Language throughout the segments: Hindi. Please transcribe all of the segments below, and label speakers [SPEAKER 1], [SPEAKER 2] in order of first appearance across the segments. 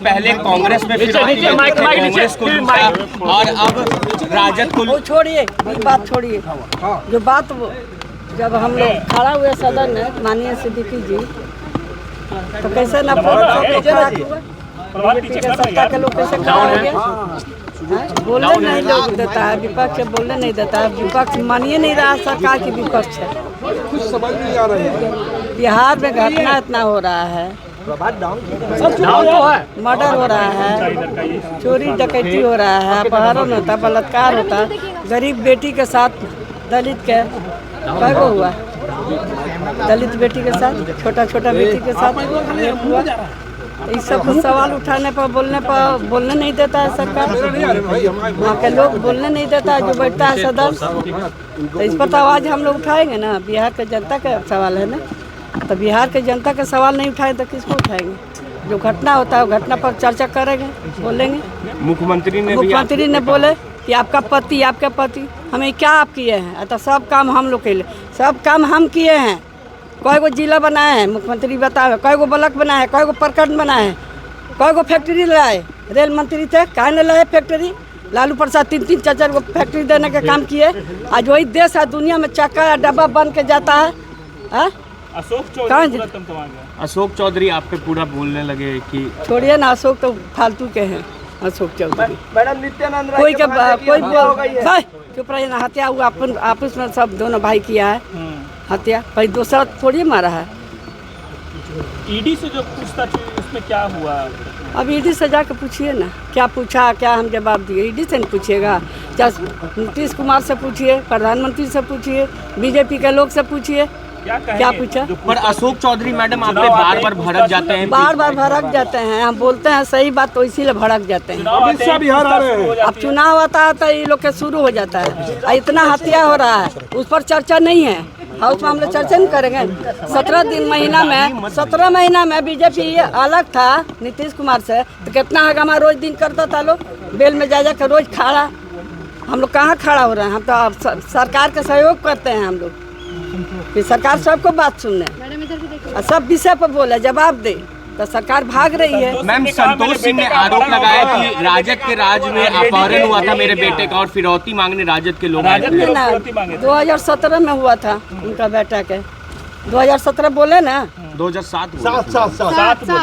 [SPEAKER 1] पहले कांग्रेस में फिर कांग्रेस को और अब राजद को।
[SPEAKER 2] छोड़िए बात छोड़िए, जो बात जब हम लोग खड़ा हुए सदन में माननीय सिद्दीकी जी, तो कैसे न सत्ता के लोग कैसे खड़ा हो गए। बोलने नहीं लोग देता है, विपक्ष बोलने नहीं देता है, विपक्ष मानिए नहीं रहा सरकार की विपक्ष है।
[SPEAKER 3] कुछ समझ नहीं आ रहा है।
[SPEAKER 2] बिहार में घटना इतना हो रहा है, मर्डर हो रहा है, चोरी डकैती हो रहा है, अपहरण होता, बलात्कार होता, गरीब बेटी के साथ दलित के कैगो हुआ, दलित बेटी के साथ, छोटा छोटा बेटी के साथ हुआ। इस सब को सवाल उठाने पर बोलने नहीं देता है सरकार, वहाँ के लोग बोलने नहीं देता है जो बैठता है सदन। तो इस पर तो आवाज़ हम लोग उठाएंगे ना, बिहार के जनता का सवाल है ना। तो बिहार के जनता का सवाल नहीं उठाए तो किसको उठाएंगे। जो घटना होता है वो घटना पर चर्चा करेंगे, बोलेंगे। मुख्यमंत्री ने बोले कि आपका पति हमें क्या आप किए हैं, तो सब काम हम लोग के लिए, सब काम हम किए हैं। कई गो जिला बनाए हैं, मुख्यमंत्री बताए, कई गो ब्लॉक बनाए हैं, कई गो प्रखंड बनाए हैं, कई गो फैक्ट्री लाए। रेल मंत्री थे, काहे न लाए फैक्ट्री। लालू प्रसाद 3-3 4-4 गो फैक्ट्री देने का काम किए। आज वही देश है दुनिया में चक्का या डब्बा बन के जाता है।
[SPEAKER 1] अशोक चौधरी आप पे पूरा बोलने लगे कि
[SPEAKER 2] छोड़िए ना, अशोक तो फालतू के हैं। अशोक चौधरी
[SPEAKER 3] मैडम नित्यानंद
[SPEAKER 2] कोई चुप रहिए ना। हत्या हुआ अपन आपस में सब दोनों भाई किया है हत्या, कोई दूसरा थोड़ी मारा है।
[SPEAKER 4] ईडी से जो पूछताछ उसमें क्या हुआ?
[SPEAKER 2] अब ईडी से जाके पूछिए ना, क्या पूछा, क्या हम जवाब दिए। ईडी से नहीं पूछिएगा, चाहे नीतीश कुमार से पूछिए, प्रधानमंत्री से पूछिए, बीजेपी के लोग से पूछिए, क्या पूछा।
[SPEAKER 1] पर अशोक चौधरी मैडम आप पे बार बार भड़क जाते हैं,
[SPEAKER 2] बार भड़क जाते हैं। हम बोलते हैं सही बात तो इसीलिए भड़क जाते हैं।
[SPEAKER 3] बिहार आ रहे हैं,
[SPEAKER 2] अब चुनाव आता है तो ये लोग के शुरू हो जाता है। इतना हत्या हो रहा है, उस पर चर्चा नहीं है। हाउस में हम लोग चर्चा नहीं करेंगे। 17 महीना में बीजेपी अलग था नीतीश कुमार से, तो कितना हंगामा रोज दिन करता था लोग, बेल में जा कर रोज खड़ा। हम लोग कहाँ खड़ा हो रहे हैं, हम तो अब सरकार का सहयोग करते हैं। हम लोग कि सरकार सबको बात सुनने और सब विषय पर बोले, जवाब दे, तो सरकार भाग रही है।
[SPEAKER 1] मैम संतोष सिंह ने आरोप लगाया कि राजद के राज में अपहरण हुआ था मेरे बेटे का और फिरौती मांगने राजद के लोग आए थे।
[SPEAKER 2] 2017 में हुआ था उनका बेटा के। 2017 बोले ना,
[SPEAKER 1] 2007
[SPEAKER 2] 2007 में।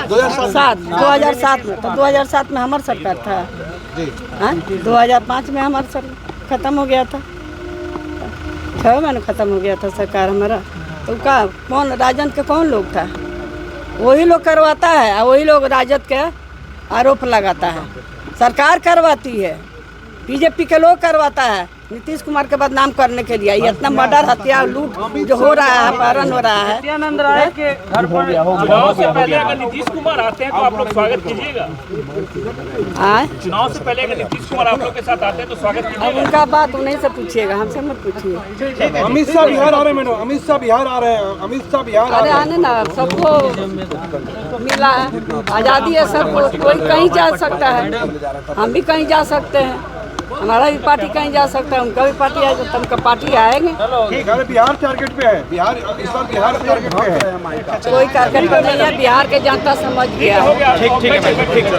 [SPEAKER 2] तो 2007 में हमारा सरकार था। 2005 में हमारा सरकार खत्म हो गया था, 6 महीने खत्म हो गया था सरकार हमारा। तो का कौन राजद के कौन लोग था, वही लोग करवाता है और वही लोग राजद के आरोप लगाता है। सरकार करवाती है, बीजेपी के लोग करवाता है नीतीश कुमार के बदनाम करने के लिए। ये इतना मर्डर, हत्या, लूट जो हो रहा है, अपहरण हो रहा है।
[SPEAKER 4] चुनाव से पहले अगर नीतीश कुमार आते हैं तो आप लोग स्वागत कीजिएगा। चुनाव से पहले अगर नीतीश कुमार आप लोग के साथ आते हैं तो स्वागत कीजिएगा।
[SPEAKER 2] अब उनका बात उन्हीं से पूछिएगा, हमसे मत पूछिए।
[SPEAKER 3] अमित शाह बिहार आ रहे हैं मैडम, अमित शाह बिहार आ रहे हैं, अमित शाह बिहार आ
[SPEAKER 2] अरे
[SPEAKER 3] रहे हैं।
[SPEAKER 2] आने ना, सबको मिला है, आज़ादी है सबको, कोई कहीं जा सकता है। हम भी कहीं जा सकते हैं, हमारा भी पार्टी कहीं जा सकता है, उनका भी पार्टी आएगा, तो उनका पार्टी आएंगे।
[SPEAKER 3] ठीक है, बिहार टारगेट पे है, बिहार इस बार बिहार टारगेट पे है।
[SPEAKER 2] कोई टारगेट पर नहीं है, बिहार के जनता समझ गया है।
[SPEAKER 1] ठीक है।